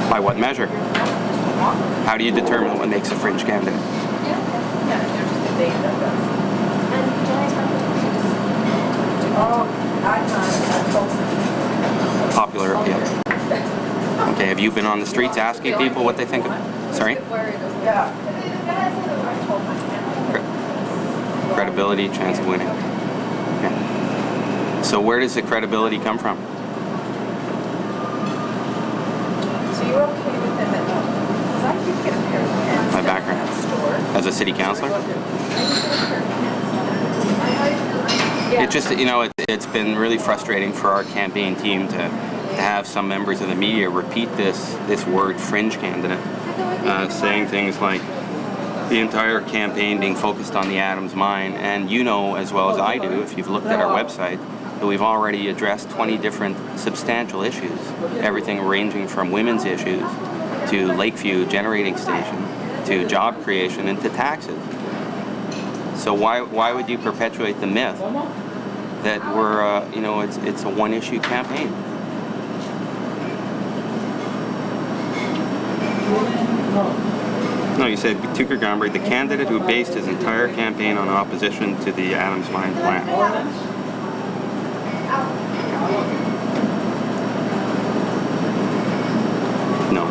By what measure? How do you determine what makes a fringe candidate? Popular appeal. Okay, have you been on the streets asking people what they think of it? Sorry? Credibility, chance of winning. Okay. So where does the credibility come from? So you're okay with them at all? Because I did get a pair of pants. My background. As a city councillor? It just, you know, it's been really frustrating for our campaign team to have some members of the media repeat this word fringe candidate, saying things like the entire campaign being focused on the Adams mine. And you know as well as I do, if you've looked at our website, that we've already addressed 20 different substantial issues, everything ranging from women's issues to Lakeview generating station to job creation and to taxes. So why would you perpetuate the myth that we're, you know, it's a one-issue campaign? No, you said Tucker Gomberg, the candidate who based his entire campaign on opposition to the Adams mine plan. No.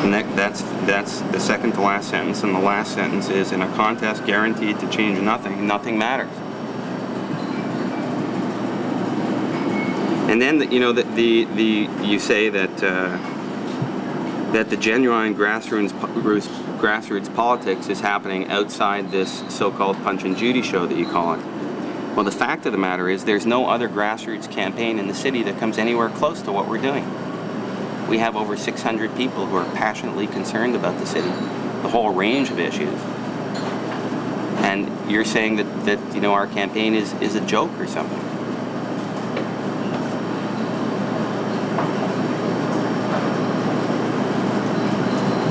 And that's the second to last sentence, and the last sentence is, in a contest guaranteed to change nothing, nothing matters. And then, you know, you say that that the genuine grassroots politics is happening outside this so-called Punch and Judy show that you call it. Well, the fact of the matter is there's no other grassroots campaign in the city that comes anywhere close to what we're doing. We have over 600 people who are passionately concerned about the city, the whole range of issues. And you're saying that you know, our campaign is a joke or something.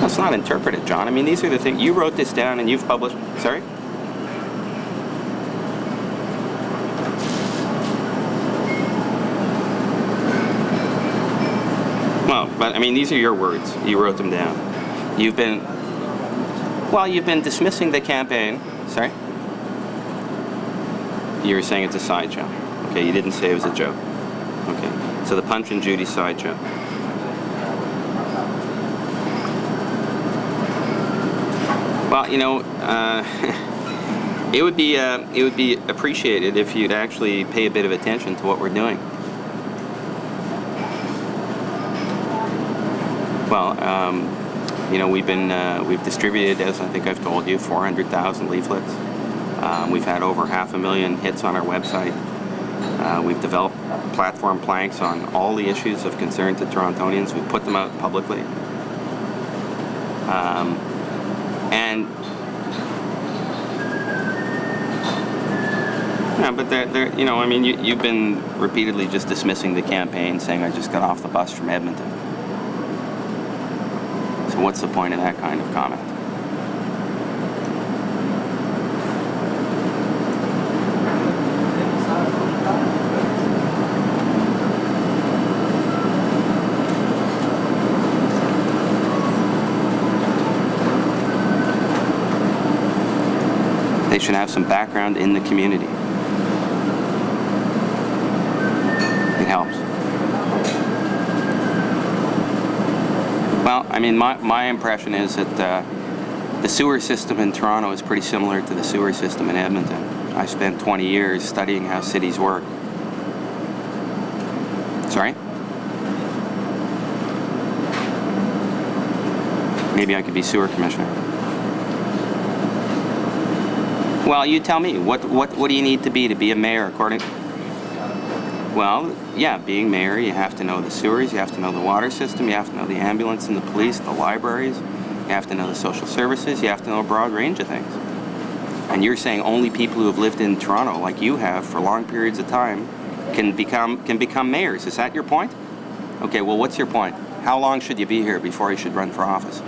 Let's not interpret it, John. I mean, these are the things. You wrote this down and you've published. Sorry? Well, but I mean, these are your words. You wrote them down. You've been dismissing the campaign. Sorry? You were saying it's a sideshow. Okay, you didn't say it was a joke. Okay, so the Punch and Judy sideshow. Well, you know, it would be appreciated if you'd actually pay a bit of attention to what we're doing. Well, you know, we've distributed, as I think I've told you, 400,000 leaflets. We've had over 500,000 hits on our website. We've developed platform planks on all the issues of concern to Torontonians. We've put them out publicly. And yeah, but they're, you know, I mean, you've been repeatedly just dismissing the campaign, saying I just got off the bus from Edmonton. So what's the point of that kind of comment? They should have some background in the community. It helps. Well, I mean, my impression is that the sewer system in Toronto is pretty similar to the sewer system in Edmonton. I spent 20 years studying how cities work. Sorry? Maybe I could be sewer commissioner. Well, you tell me, what do you need to be a mayor according? Well, yeah, being mayor, you have to know the sewers, you have to know the water system, you have to know the ambulance and the police, the libraries, you have to know the social services, you have to know a broad range of things. And you're saying only people who have lived in Toronto, like you have, for long periods of time, can become mayors. Is that your point? Okay, well, what's your point? How long should you be here before you should run for office?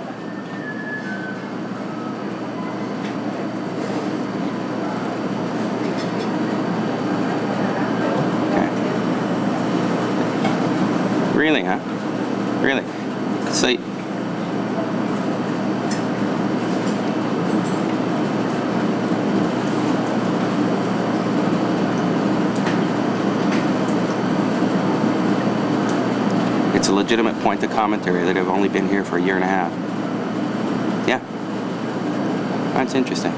Really, huh? Really? So. It's a legitimate point of commentary that I've only been here for a year and a half. Yeah. That's interesting.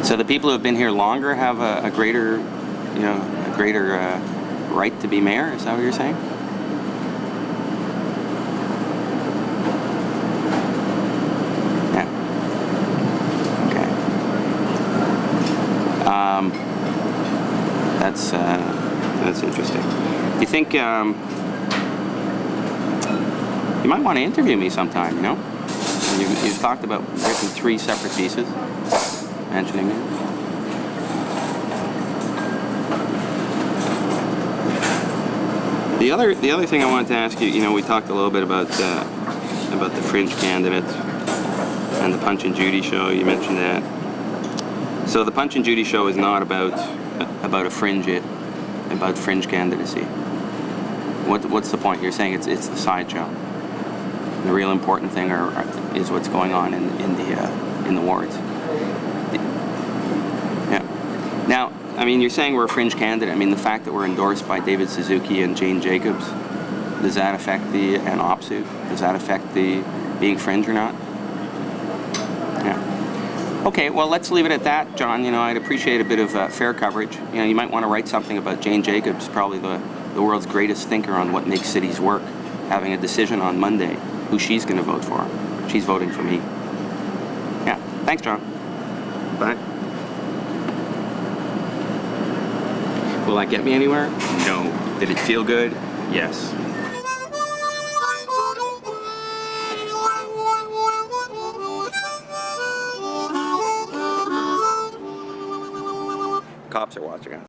So the people who have been here longer have a greater, right to be mayor? Is that what you're saying? Yeah. Okay. That's interesting. Do you think you might want to interview me sometime? You've talked about written 3 separate pieces mentioning me. The other thing I wanted to ask you, we talked a little bit about the fringe candidate and the Punch and Judy show. You mentioned that. So the Punch and Judy show is not about fringe candidacy. What's the point? You're saying it's the sideshow. The real important thing is what's going on in the wards. Yeah. Now, you're saying we're a fringe candidate. The fact that we're endorsed by David Suzuki and Jane Jacobs, does that affect and OPSU? Does that affect the being fringe or not? Yeah. Okay, well, let's leave it at that, John. I'd appreciate a bit of fair coverage. You might want to write something about Jane Jacobs, probably the world's greatest thinker on what makes cities work, having a decision on Monday who she's going to vote for. She's voting for me. Yeah. Thanks, John. Bye. Will that get me anywhere? No. Did it feel good? Yes. Cops are watching us.